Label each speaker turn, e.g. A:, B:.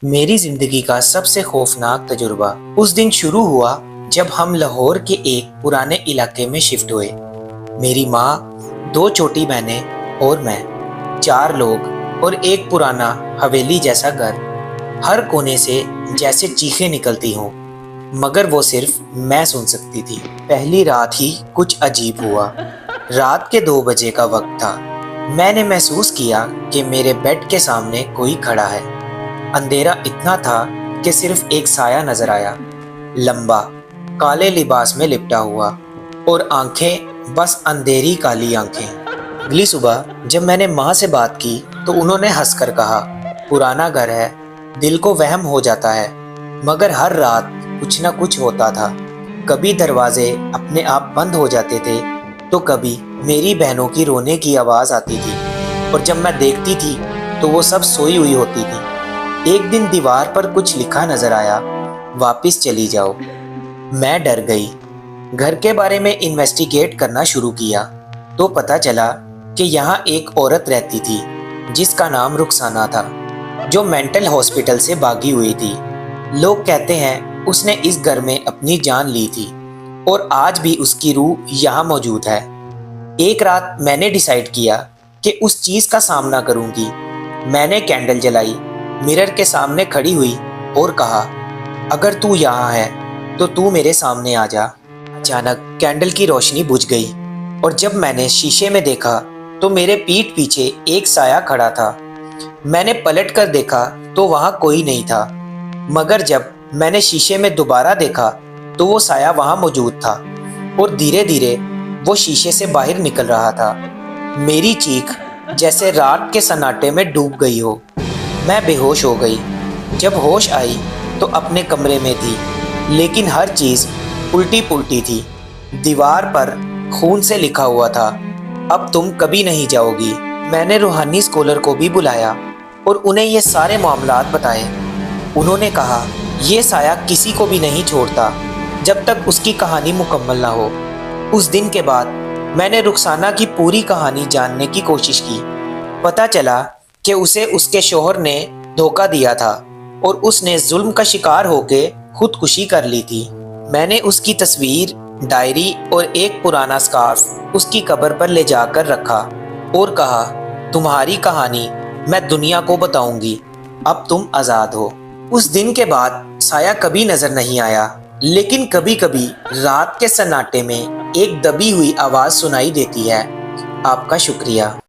A: मेरी जिंदगी का सबसे खौफनाक तजुर्बा उस दिन शुरू हुआ जब हम लाहौर के एक पुराने इलाके में शिफ्ट हुए। मेरी माँ, दो छोटी बहनें और मैं, चार लोग और एक पुराना हवेली जैसा घर। हर कोने से जैसे चीखें निकलती हों, मगर वो सिर्फ मैं सुन सकती थी। पहली रात ही कुछ अजीब हुआ। रात के 2 बजे का वक्त था। मैंने महसूस किया कि मेरे बेड के सामने कोई खड़ा है। अंधेरा इतना था कि सिर्फ एक साया नजर आया, लंबा, काले लिबास में लिपटा हुआ, और आंखें बस अंधेरी काली आंखें। अगली सुबह जब मैंने माँ से बात की तो उन्होंने हंसकर कहा, पुराना घर है, दिल को वहम हो जाता है। मगर हर रात कुछ ना कुछ होता था। कभी दरवाजे अपने आप बंद हो जाते थे तो कभी मेरी बहनों की रोने की आवाज़ आती थी, और जब मैं देखती थी तो वो सब सोई हुई होती थी। एक दिन दीवार पर कुछ लिखा नजर आया, वापस चली जाओ। मैं डर गई। घर के बारे में इन्वेस्टिगेट करना शुरू किया तो पता चला कि यहाँ एक औरत रहती थी जिसका नाम रुखसाना था, जो मेंटल हॉस्पिटल से भागी हुई थी। लोग कहते हैं उसने इस घर में अपनी जान ली थी और आज भी उसकी रूह यहाँ मौजूद है। एक रात मैंने डिसाइड किया कि उस चीज़ का सामना करूंगी। मैंने कैंडल जलाई, मिरर के सामने खड़ी हुई और कहा, अगर तू यहाँ है तो तू मेरे सामने आ जा। अचानक कैंडल की रोशनी बुझ गई और जब मैंने शीशे में देखा तो मेरे पीठ पीछे एक साया खड़ा था। मैंने पलट कर देखा तो वहाँ कोई नहीं था, मगर जब मैंने शीशे में दोबारा देखा तो वो साया वहाँ मौजूद था और धीरे धीरे वो शीशे से बाहर निकल रहा था। मेरी चीख जैसे रात के सन्नाटे में डूब गई हो। मैं बेहोश हो गई। जब होश आई तो अपने कमरे में थी, लेकिन हर चीज़ उल्टी पुल्टी थी। दीवार पर खून से लिखा हुआ था, अब तुम कभी नहीं जाओगी। मैंने रूहानी स्कॉलर को भी बुलाया और उन्हें ये सारे मामलात बताए। उन्होंने कहा, ये साया किसी को भी नहीं छोड़ता जब तक उसकी कहानी मुकम्मल ना हो। उस दिन के बाद मैंने रुखसाना की पूरी कहानी जानने की कोशिश की। पता चला कि उसे उसके शौहर ने धोखा दिया था और उसने जुल्म का शिकार होकर खुदकुशी कर ली थी। मैंने उसकी तस्वीर, डायरी और एक पुराना स्कार्फ उसकी कब्र पर ले जाकर रखा और कहा, तुम्हारी कहानी मैं दुनिया को बताऊंगी, अब तुम आज़ाद हो। उस दिन के बाद साया कभी नजर नहीं आया, लेकिन कभी कभी रात के सन्नाटे में एक दबी हुई आवाज़ सुनाई देती है। आपका शुक्रिया।